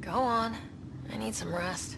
Go on. I need some rest.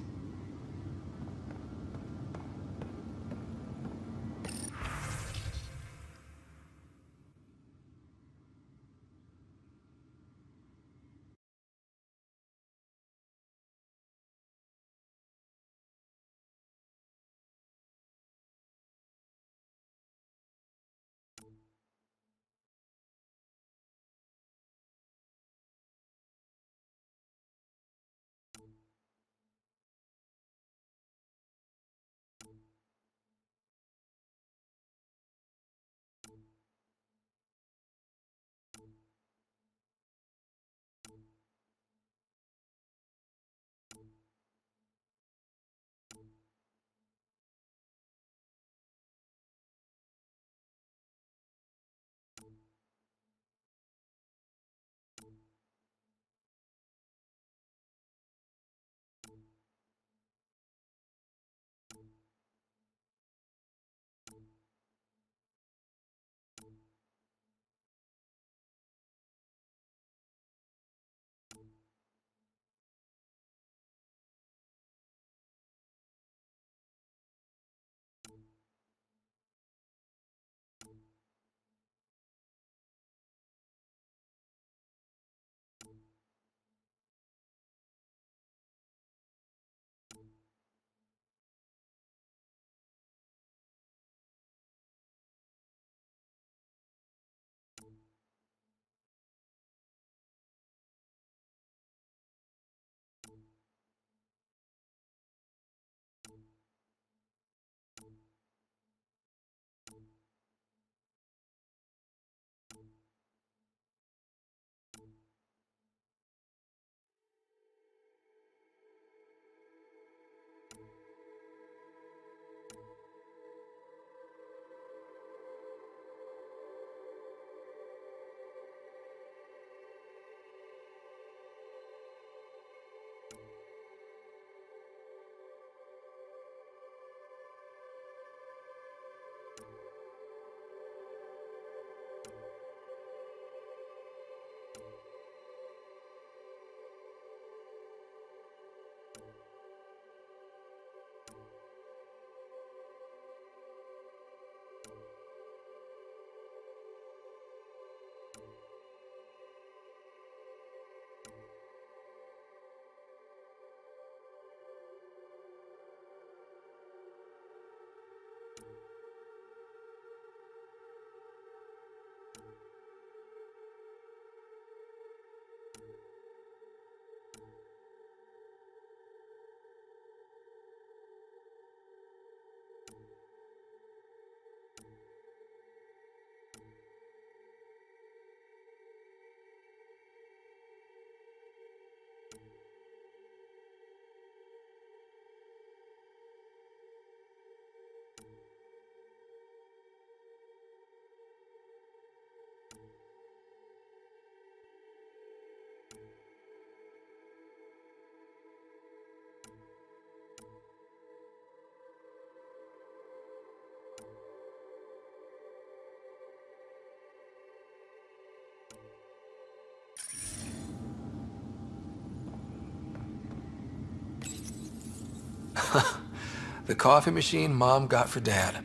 The coffee machine Mom got for Dad.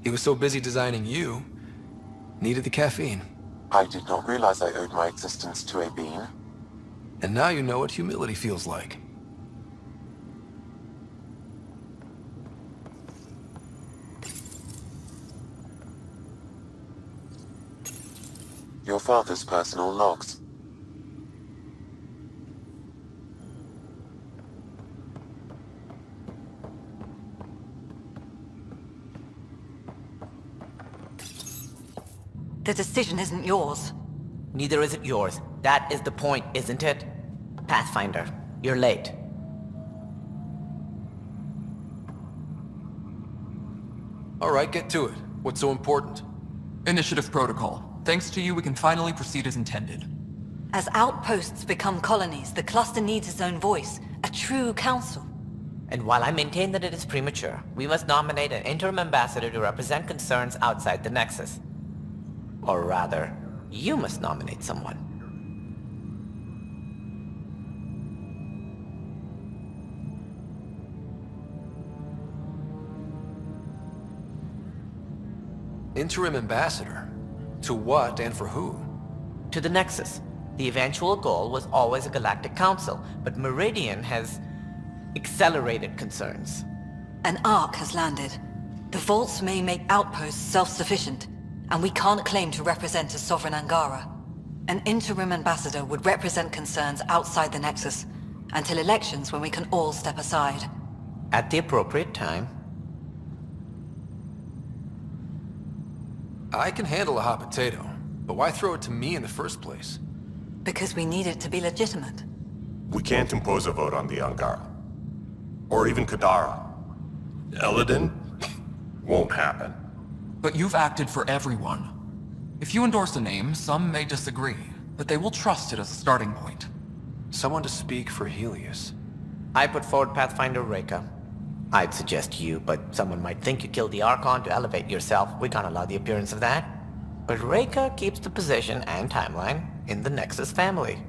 He was so busy designing you, needed the caffeine. I did not realize I owed my existence to a bean. And now you know what humility feels like. Your father's personal logs. The decision isn't yours. Neither is it yours. That is the point, isn't it? Pathfinder, you're late. All right, get to it. What's so important? Initiative protocol. Thanks to you, we can finally proceed as intended. As outposts become colonies, the cluster needs its own voice, a true council. And while I maintain that it is premature, we must nominate an interim ambassador to represent concerns outside the Nexus. Or rather, you must nominate someone. Interim ambassador? To what and for who? To the Nexus. The eventual goal was always a galactic council, but Meridian has accelerated concerns. An Ark has landed. The vaults may make outposts self-sufficient, and we can't claim to represent a sovereign Angara. An interim ambassador would represent concerns outside the Nexus, until elections when we can all step aside. At the appropriate time. I can handle a hot potato, but why throw it to me in the first place? Because we need it to be legitimate. We can't impose a vote on the Angara. Or even Kadara. Eladin? Won't happen. But you've acted for everyone. If you endorse a name, some may disagree, but they will trust it as a starting point. Someone to speak for Helios. I put forward Pathfinder Reka. I'd suggest you, but someone might think you killed the Archon to elevate yourself. We can't allow the appearance of that. But Reka keeps the position and timeline in the Nexus family.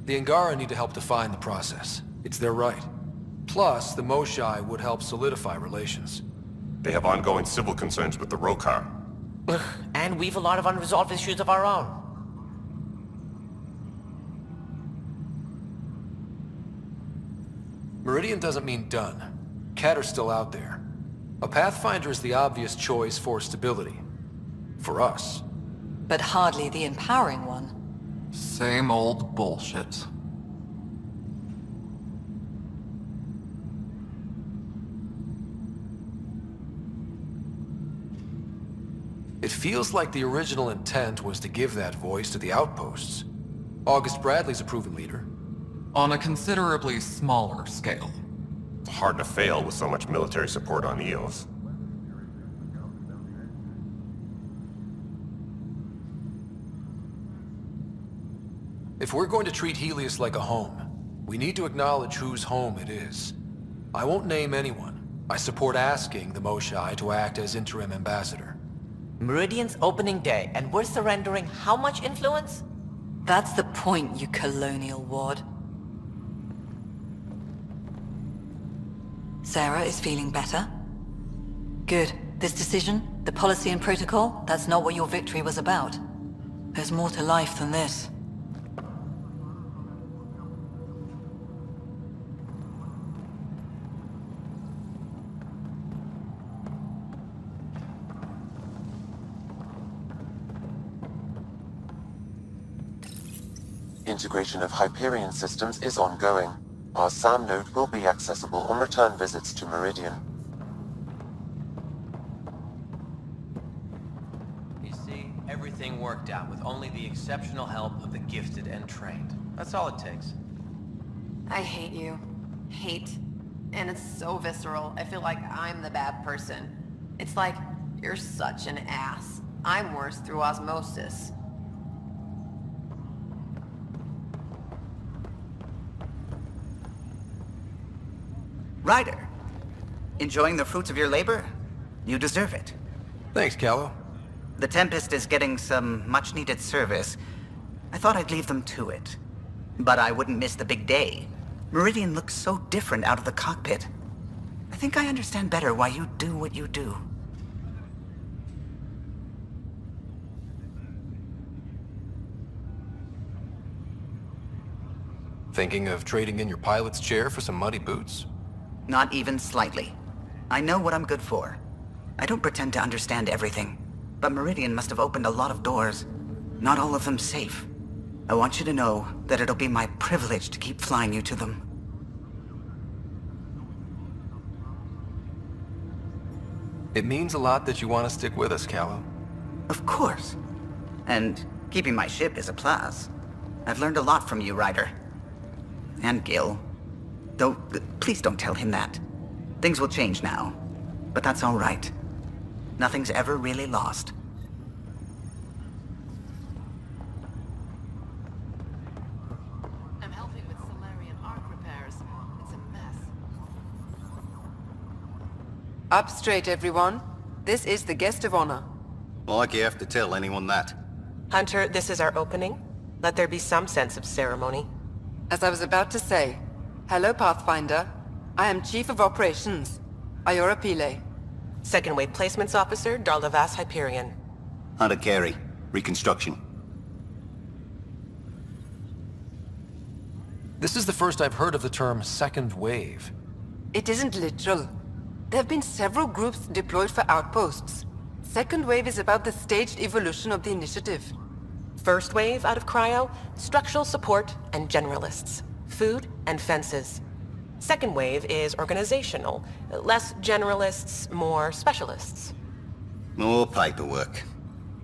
The Angara need to help define the process. It's their right. Plus, the Moshai would help solidify relations. They have ongoing civil concerns with the Rokar. Ugh, and we've a lot of unresolved issues of our own. Meridian doesn't mean done. Catter's still out there. A Pathfinder is the obvious choice for stability. For us. But hardly the empowering one. Same old bullshit. It feels like the original intent was to give that voice to the outposts. August Bradley's a proven leader. On a considerably smaller scale. It's hard to fail with so much military support on Eos. If we're going to treat Helios like a home, we need to acknowledge whose home it is. I won't name anyone. I support asking the Moshai to act as interim ambassador. Meridian's opening day, and we're surrendering how much influence? That's the point, you colonial ward. Sarah is feeling better? Good. This decision, the policy and protocol, that's not what your victory was about. There's more to life than this. Integration of Hyperion systems is ongoing. Our SAM node will be accessible on return visits to Meridian. You see, everything worked out with only the exceptional help of the gifted and trained. That's all it takes. I hate you. Hate. And it's so visceral. I feel like I'm the bad person. It's like, you're such an ass. I'm worse through osmosis. Ryder, enjoying the fruits of your labor? You deserve it. Thanks, Callow. The Tempest is getting some much-needed service. I thought I'd leave them to it. But I wouldn't miss the big day. Meridian looks so different out of the cockpit. I think I understand better why you do what you do. Thinking of trading in your pilot's chair for some muddy boots? Not even slightly. I know what I'm good for. I don't pretend to understand everything, but Meridian must have opened a lot of doors. Not all of them safe. I want you to know that it'll be my privilege to keep flying you to them. It means a lot that you want to stick with us, Callow. Of course. And keeping my ship is a plus. I've learned a lot from you, Ryder. And Gil. Though, please don't tell him that. Things will change now. But that's all right. Nothing's ever really lost. Up straight, everyone. This is the guest of honor. Like you have to tell anyone that. Hunter, this is our opening. Let there be some sense of ceremony. As I was about to say, hello, Pathfinder. I am Chief of Operations, Iora Pile. Second Wave Placements Officer, Darlavas Hyperion. Hunter Carey, Reconstruction. This is the first I've heard of the term second wave. It isn't literal. There have been several groups deployed for outposts. Second Wave is about the staged evolution of the initiative. First Wave out of cryo, structural support and generalists. Food and fences. Second Wave is organizational. Less generalists, more specialists. More paperwork.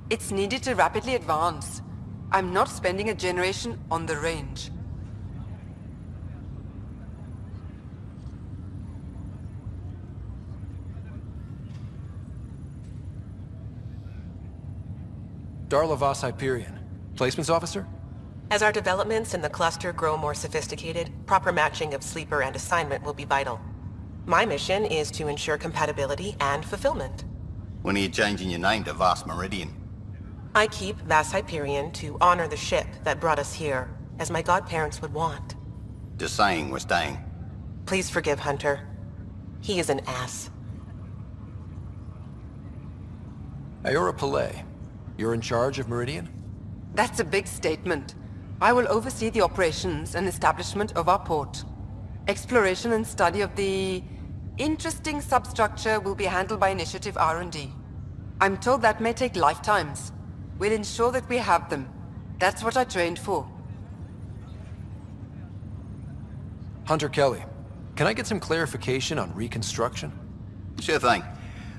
It's needed to rapidly advance. I'm not spending a generation on the range. Darlavas Hyperion. Placements officer? As our developments in the cluster grow more sophisticated, proper matching of sleeper and assignment will be vital. My mission is to ensure compatibility and fulfillment. When are you changing your name to Vast Meridian? I keep Vas Hyperion to honor the ship that brought us here, as my godparents would want. Just saying we're staying. Please forgive Hunter. He is an ass. Iora Pile. You're in charge of Meridian? That's a big statement. I will oversee the operations and establishment of our port. Exploration and study of the interesting substructure will be handled by Initiative R&D. I'm told that may take lifetimes. We'll ensure that we have them. That's what I trained for. Hunter Kelly, can I get some clarification on reconstruction? Sure thing.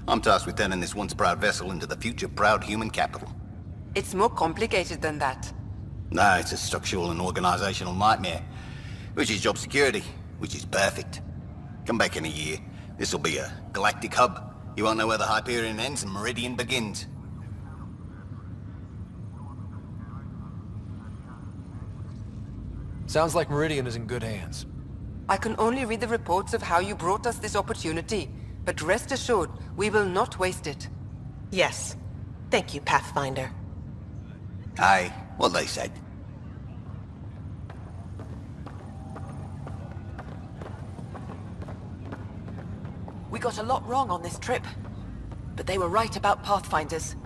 I'm tasked with turning this once proud vessel into the future proud human capital. It's more complicated than that. No, it's a structural and organizational nightmare. Which is job security, which is perfect. Come back in a year. This'll be a galactic hub. You won't know where the Hyperion ends and Meridian begins. Sounds like Meridian is in good hands. I can only read the reports of how you brought us this opportunity, but rest assured, we will not waste it. Yes. Thank you, Pathfinder. Aye, what they said. We got a lot wrong on this trip, but they were right about Pathfinders.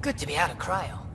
Good to be out of cryo.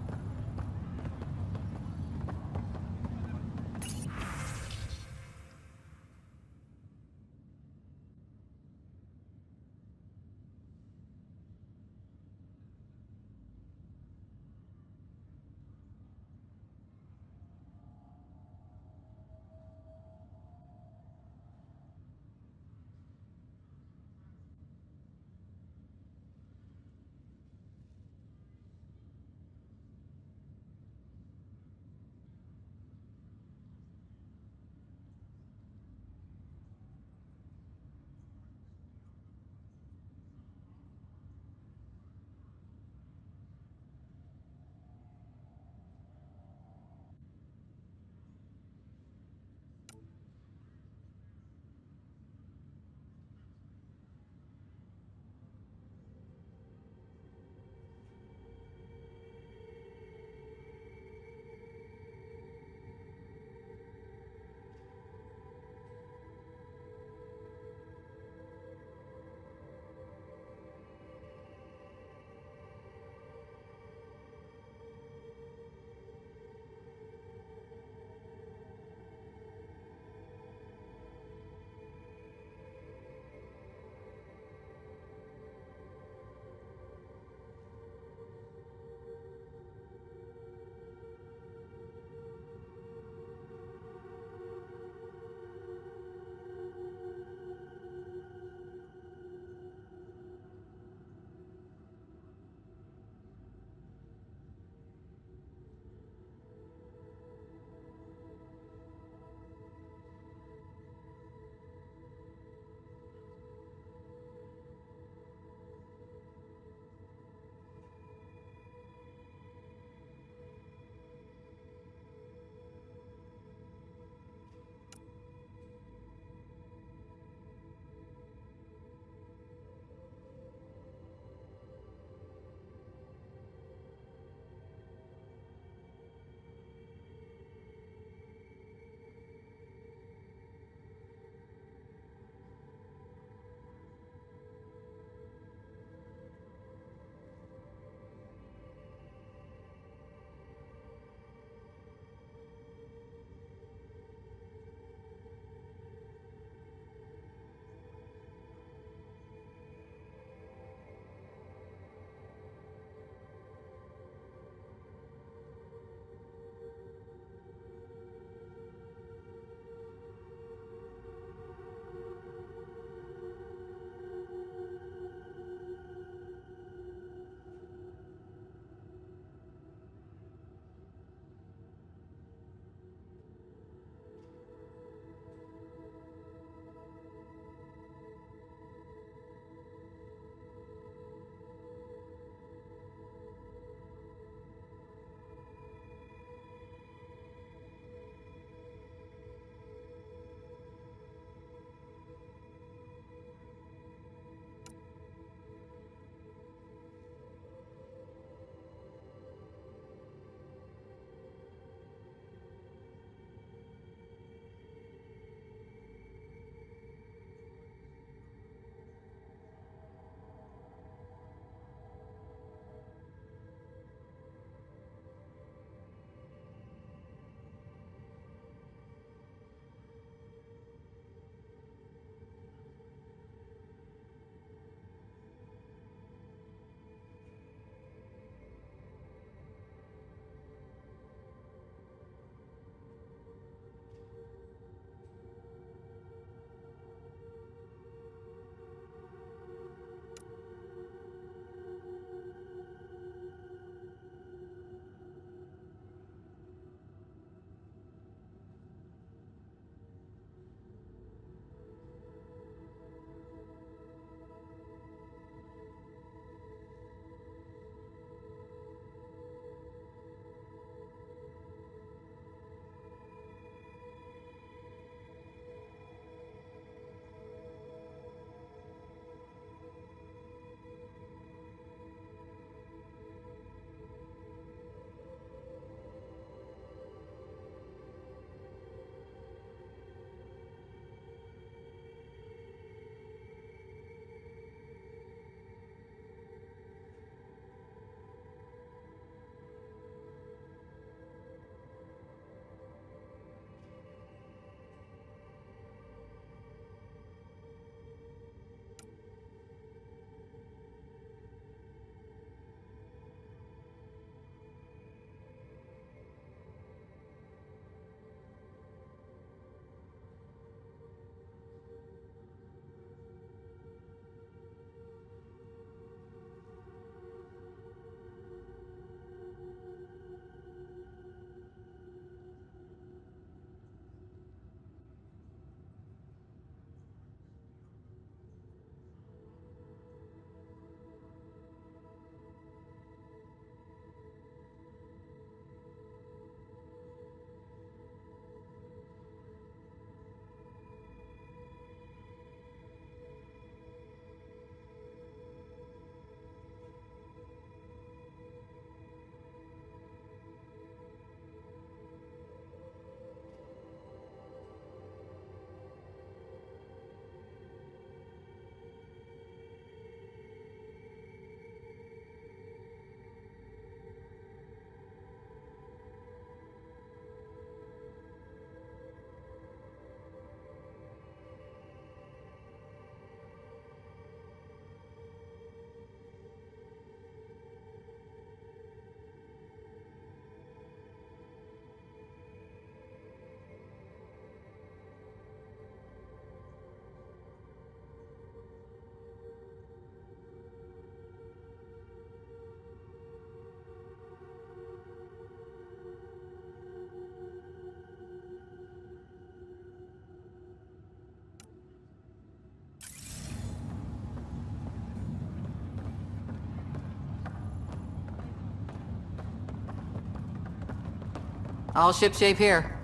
All shipshape here.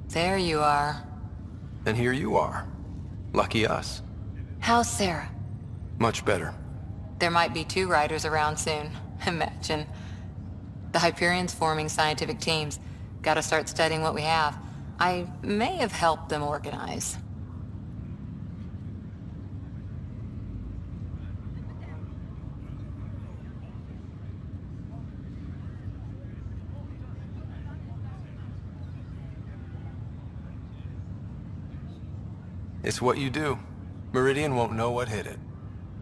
There you are. And here you are. Lucky us. How's Sarah? Much better. There might be 2 riders around soon. Imagine. The Hyperion's forming scientific teams. Gotta start studying what we have. I may have helped them organize. It's what you do. Meridian won't know what hit it.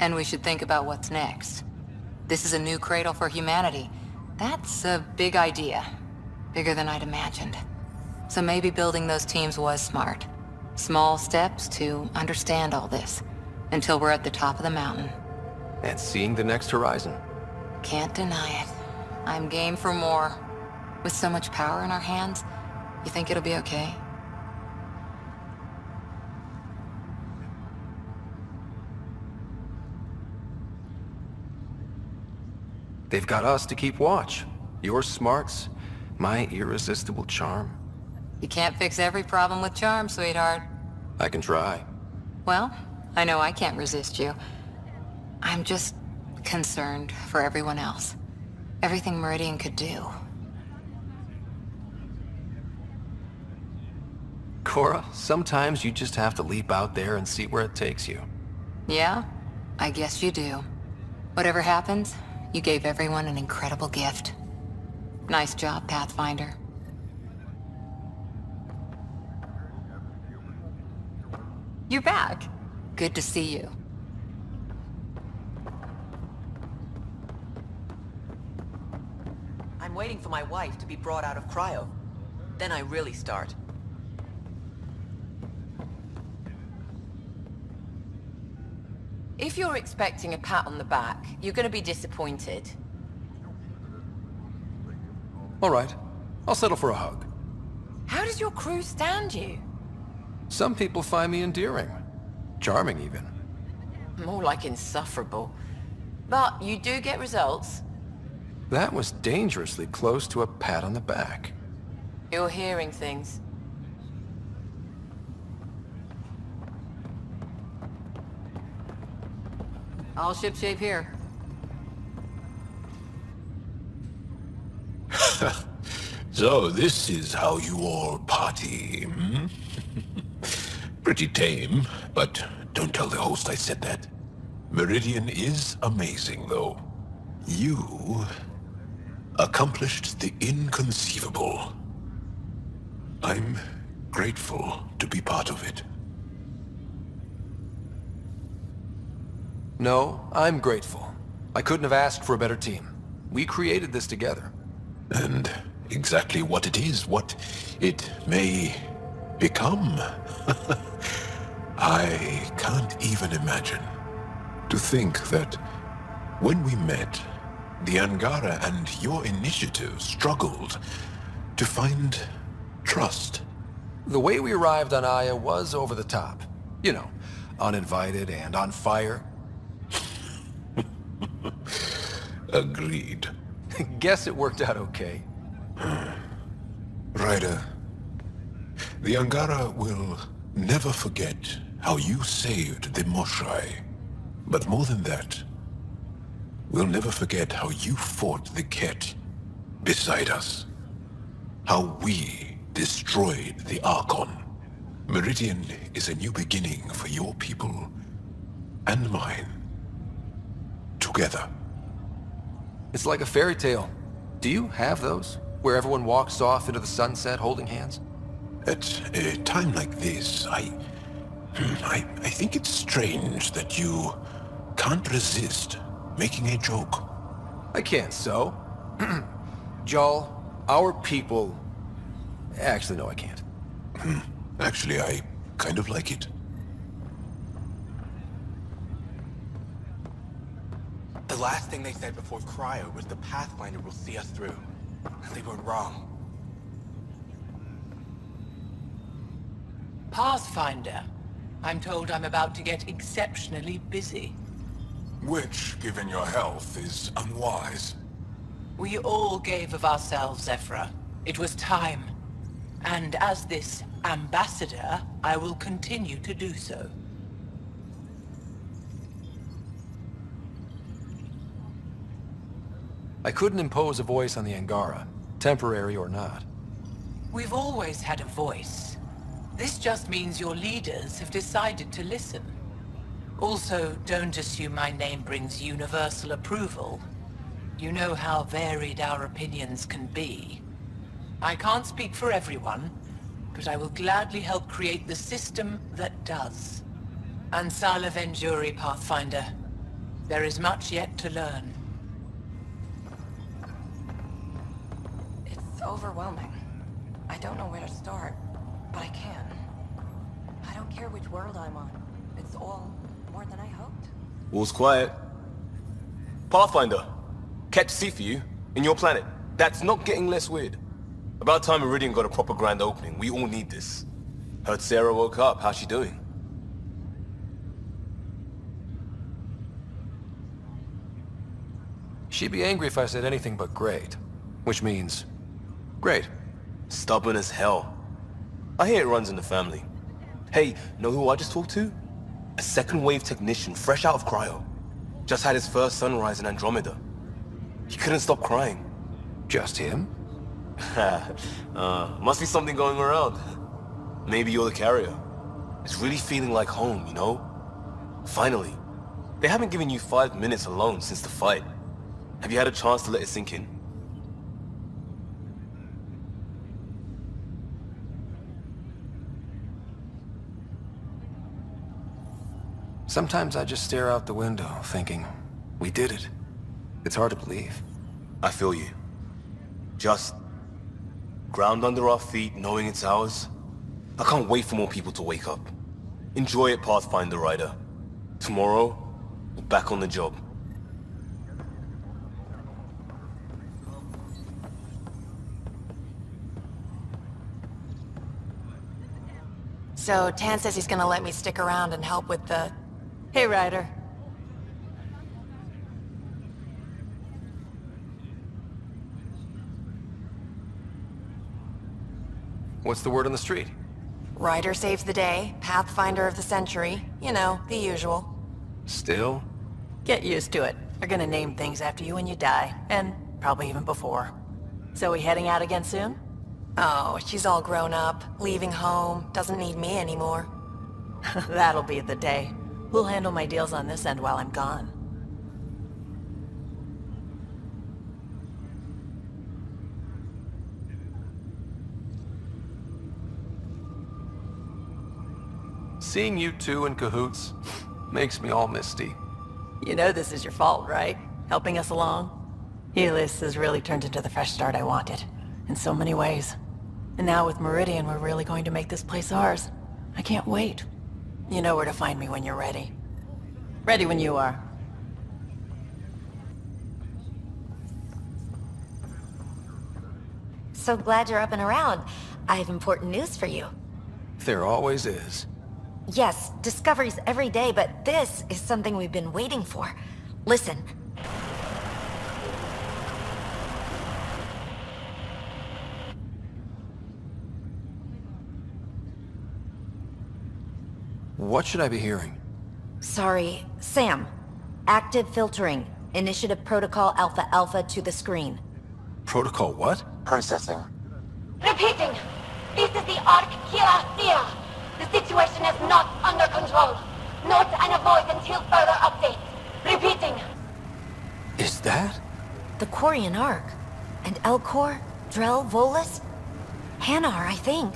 And we should think about what's next. This is a new cradle for humanity. That's a big idea. Bigger than I'd imagined. So maybe building those teams was smart. Small steps to understand all this. Until we're at the top of the mountain. And seeing the next horizon. Can't deny it. I'm game for more. With so much power in our hands, you think it'll be okay? They've got us to keep watch. Your smarts, my irresistible charm. You can't fix every problem with charm, sweetheart. I can try. Well, I know I can't resist you. I'm just concerned for everyone else. Everything Meridian could do. Cora, sometimes you just have to leap out there and see where it takes you. Yeah? I guess you do. Whatever happens, you gave everyone an incredible gift. Nice job, Pathfinder. You're back. Good to see you. I'm waiting for my wife to be brought out of cryo. Then I really start. If you're expecting a pat on the back, you're gonna be disappointed. All right. I'll settle for a hug. How does your crew stand you? Some people find me endearing. Charming, even. More like insufferable. But you do get results. That was dangerously close to a pat on the back. You're hearing things. All shipshape here. So this is how you all party, hmm? Pretty tame, but don't tell the host I said that. Meridian is amazing, though. You accomplished the inconceivable. I'm grateful to be part of it. No, I'm grateful. I couldn't have asked for a better team. We created this together. And exactly what it is, what it may become. I can't even imagine. To think that when we met, the Angara and your initiative struggled to find trust. The way we arrived on Aya was over the top. You know, uninvited and on fire. Agreed. Guess it worked out okay. Ryder, the Angara will never forget how you saved the Moshai. But more than that, we'll never forget how you fought the Ket beside us. How we destroyed the Archon. Meridian is a new beginning for your people and mine. Together. It's like a fairy tale. Do you have those? Where everyone walks off into the sunset holding hands? At a time like this, I think it's strange that you can't resist making a joke. I can't, so. Jarl, our people... Actually, no, I can't. Actually, I kind of like it. The last thing they said before cryo was the Pathfinder will see us through. They were wrong. Pathfinder. I'm told I'm about to get exceptionally busy. Which, given your health, is unwise. We all gave of ourselves, Zephyra. It was time. And as this ambassador, I will continue to do so. I couldn't impose a voice on the Angara, temporary or not. We've always had a voice. This just means your leaders have decided to listen. Also, don't assume my name brings universal approval. You know how varied our opinions can be. I can't speak for everyone, but I will gladly help create the system that does. Ansala Venjuri, Pathfinder. There is much yet to learn. It's overwhelming. I don't know where to start, but I can. I don't care which world I'm on. It's all more than I hoped. All's quiet. Pathfinder, kept seat for you, in your planet. That's not getting less weird. About time Meridian got a proper grand opening. We all need this. Heard Sarah woke up. How's she doing? She'd be angry if I said anything but great. Which means, great. Stubborn as hell. I hear it runs in the family. Hey, know who I just talked to? A second wave technician, fresh out of cryo. Just had his first sunrise in Andromeda. He couldn't stop crying. Just him? Must be something going around. Maybe you're the carrier. It's really feeling like home, you know? Finally. They haven't given you 5 minutes alone since the fight. Have you had a chance to let it sink in? Sometimes I just stare out the window, thinking, we did it. It's hard to believe. I feel you. Just ground under our feet, knowing it's ours. I can't wait for more people to wake up. Enjoy it, Pathfinder Rider. Tomorrow, we're back on the job. So, Tan says he's gonna let me stick around and help with the... Hey, Ryder. What's the word on the street? Ryder saves the day, Pathfinder of the century. You know, the usual. Still? Get used to it. They're gonna name things after you when you die, and probably even before. So we heading out again soon? Oh, she's all grown up, leaving home, doesn't need me anymore. That'll be the day. We'll handle my deals on this end while I'm gone. Seeing you two in cahoots makes me all misty. You know this is your fault, right? Helping us along? Helios has really turned into the fresh start I wanted. In so many ways. And now with Meridian, we're really going to make this place ours. I can't wait. You know where to find me when you're ready. Ready when you are. So glad you're up and around. I have important news for you. There always is. Yes, discoveries every day, but this is something we've been waiting for. Listen. What should I be hearing? Sorry, Sam. Active filtering. Initiative Protocol Alpha Alpha to the screen. Protocol what? Processing. Repeating. This is the Ark Kira. The situation is not under control. Note and avoid until further updates. Repeating. Is that? The Quarian Ark. And Elcor, Drell, Volus? Hanar, I think.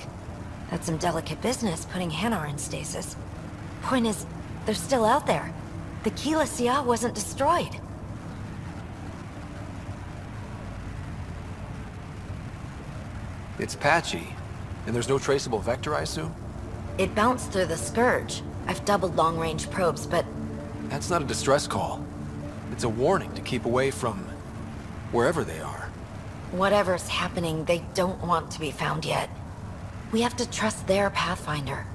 That's some delicate business, putting Hanar in stasis. Point is, they're still out there. The Keela Sia wasn't destroyed. It's patchy. And there's no traceable vector, I assume? It bounced through the Scourge. I've doubled long-range probes, but... That's not a distress call. It's a warning to keep away from... wherever they are. whatever's happening, they don't want to be found yet. We have to trust their Pathfinder.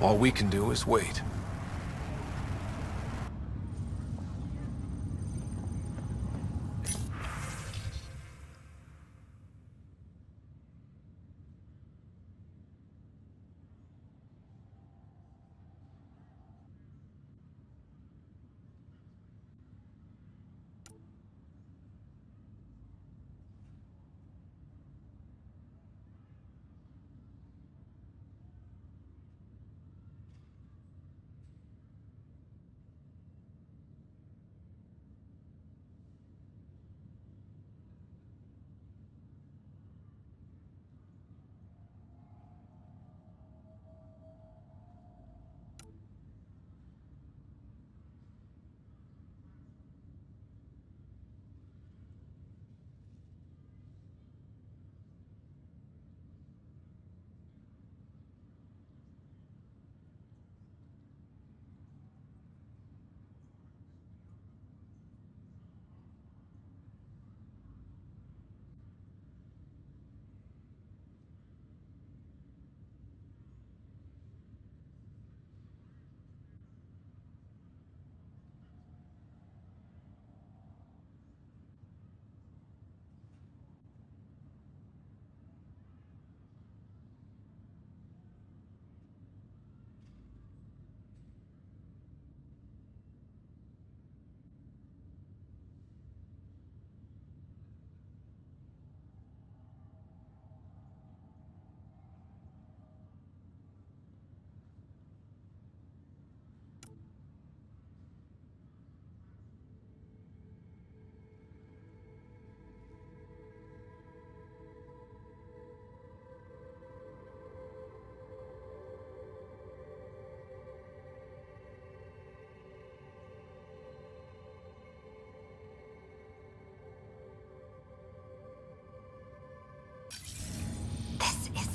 All we can do is wait.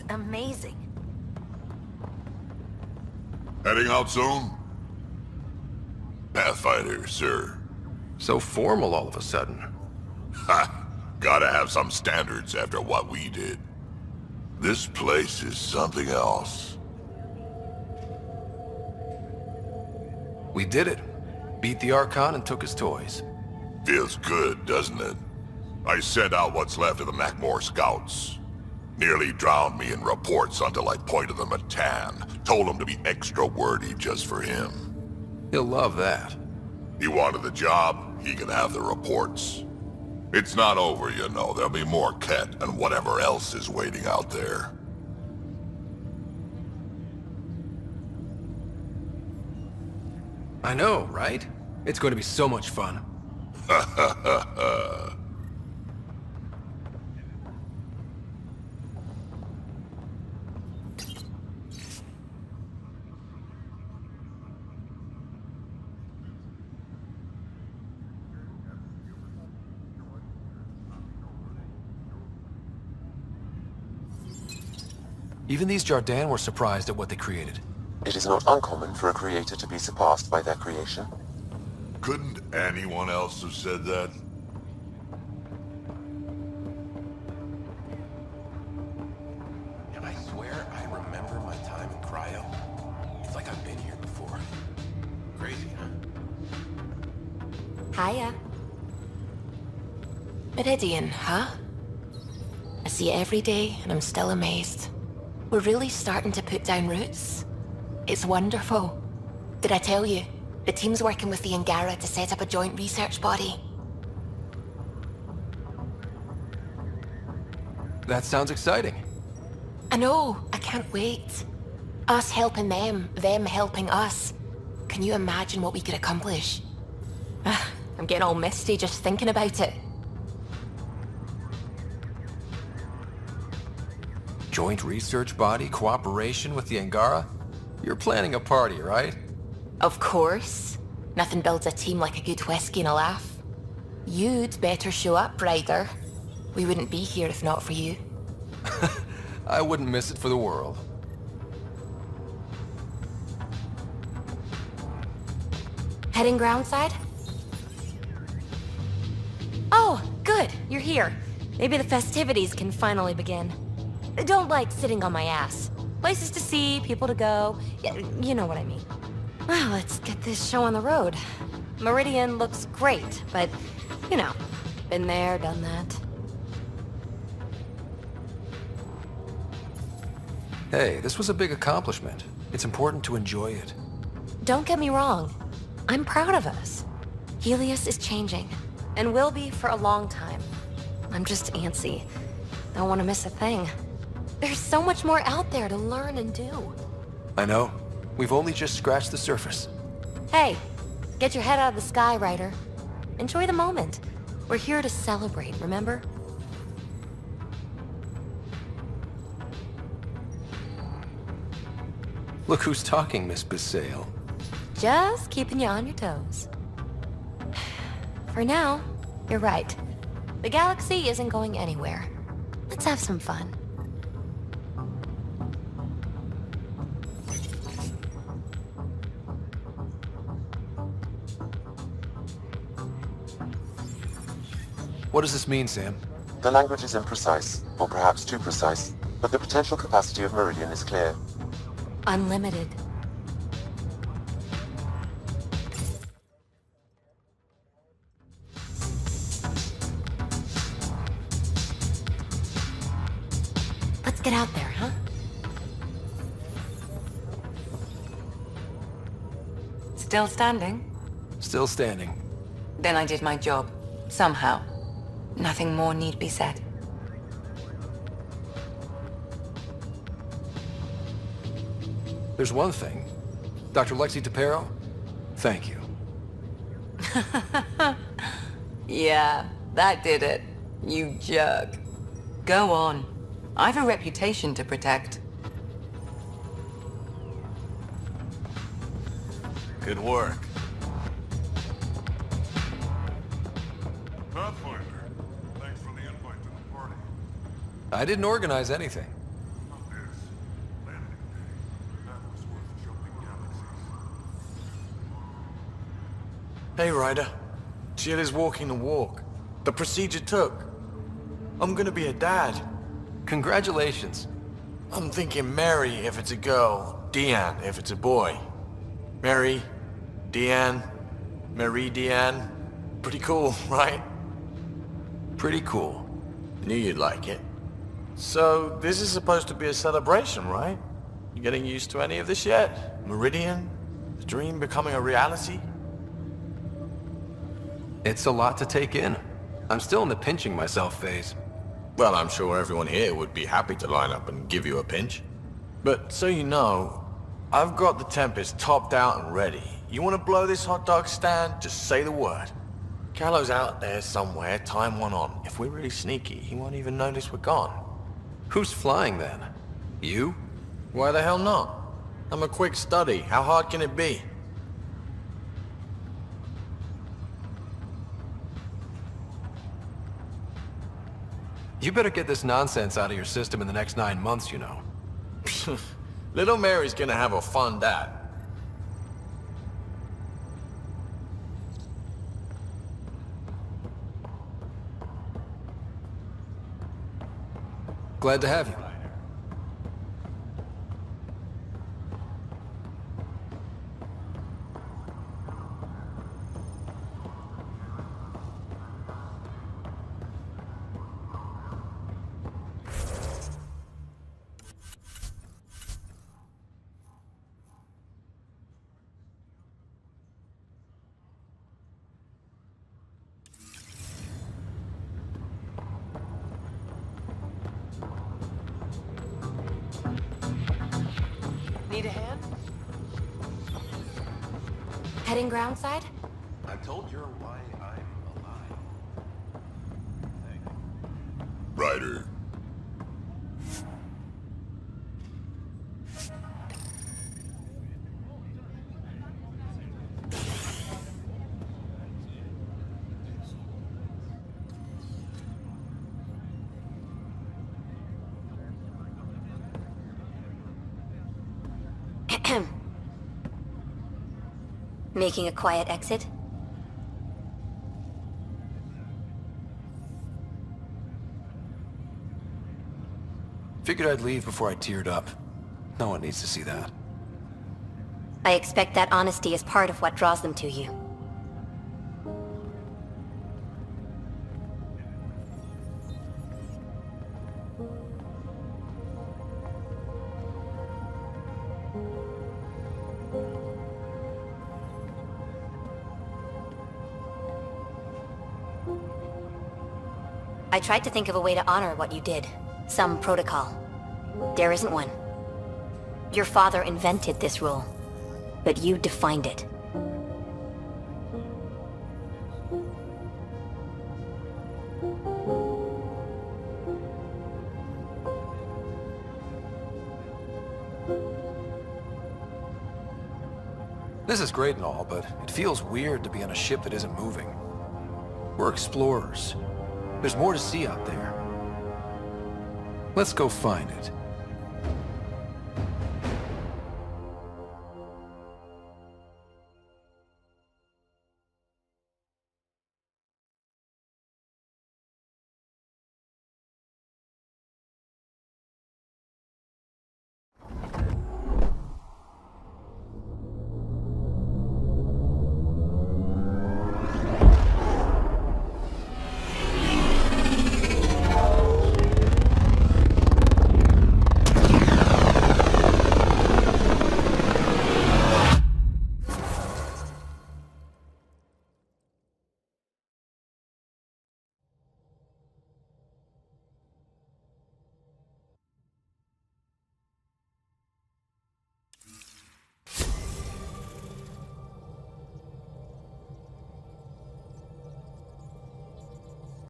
amazing. Heading out soon? Pathfinder, sir. So formal all of a sudden. Ha! Gotta have some standards after what we did. This place is something else. We did it. Beat the Archon and took his toys. Feels good, doesn't it? I sent out what's left of the Macmore scouts. Nearly drowned me in reports until I pointed them at Tan. Told him to be extra wordy just for him. He'll love that. He wanted the job, he can have the reports. It's not over, you know. There'll be more Ket and whatever else is waiting out there. I know, right? It's going to be so much fun. Ha ha ha ha. Even these Jardin were surprised at what they created. It is not uncommon for a creator to be surpassed by their creation. Couldn't anyone else have said that? And I swear I remember my time in Cryo. It's like I've been here before. Crazy, huh? Hiya. Meridian, huh? I see it every day, and I'm still amazed. We're really starting to put down roots. It's wonderful. Did I tell you? The team's working with the Angara to set up a joint research body. That sounds exciting. I know, I can't wait. Us helping them helping us. Can you imagine what we could accomplish? I'm getting all misty just thinking about it. Joint research body, cooperation with the Angara? You're planning a party, right? Of course. Nothing builds a team like a good whiskey and a laugh. You'd better show up, Ryder. We wouldn't be here if not for you. I wouldn't miss it for the world. Heading groundside? Oh, good. You're here. Maybe the festivities can finally begin. Don't like sitting on my ass. Places to see, people to go. You know what I mean. Well, let's get this show on the road. Meridian looks great, but, you know, been there, done that. Hey, this was a big accomplishment. It's important to enjoy it. Don't get me wrong. I'm proud of us. Helios is changing, and will be for a long time. I'm just antsy. Don't want to miss a thing. There's so much more out there to learn and do. I know. We've only just scratched the surface. Hey, get your head out of the sky, Ryder. Enjoy the moment. We're here to celebrate, remember? Look who's talking, Miss Bissale. Just keeping you on your toes. For now, you're right. The galaxy isn't going anywhere. Let's have some fun. What does this mean, Sam? The language is imprecise, or perhaps too precise, but the potential capacity of Meridian is clear. Unlimited. Let's get out there, huh? Still standing? Still standing. Then I did my job. Somehow. Nothing more need be said. There's one thing. Dr. Lexi DePero, thank you. Yeah, that did it. You jerk. Go on. I've a reputation to protect. Good work. Pathfinder, thanks for the invite to the party. I didn't organize anything. Oh dear. Hey, Ryder. Jill is walking the walk. The procedure took. I'm gonna be a dad. Congratulations. I'm thinking Mary if it's a girl, Deanne if it's a boy. Mary, Deanne, Marie Deanne. Pretty cool, right? Pretty cool. Knew you'd like it. So, this is supposed to be a celebration, right? You getting used to any of this yet? Meridian? The dream becoming a reality? It's a lot to take in. I'm still in the pinching myself phase. Well, I'm sure everyone here would be happy to line up and give you a pinch. But so you know, I've got the Tempest topped out and ready. You want to blow this hot dog stand? Just say the word. Callow's out there somewhere, time one on. If we're really sneaky, he won't even notice we're gone. Who's flying then? You? Why the hell not? I'm a quick study. How hard can it be? You better get this nonsense out of your system in the next 9 months, you know. Little Mary's gonna have a fun dad. Glad to have you. Need a hand? Heading groundside? I told you why I'm alive. Ryder. Making a quiet exit? Figured I'd leave before I teared up. No one needs to see that. I expect that honesty is part of what draws them to you. I tried to think of a way to honor what you did. Some protocol. There isn't one. Your father invented this rule, but you defined it. This is great and all, but it feels weird to be on a ship that isn't moving. We're explorers. There's more to see out there. Let's go find it.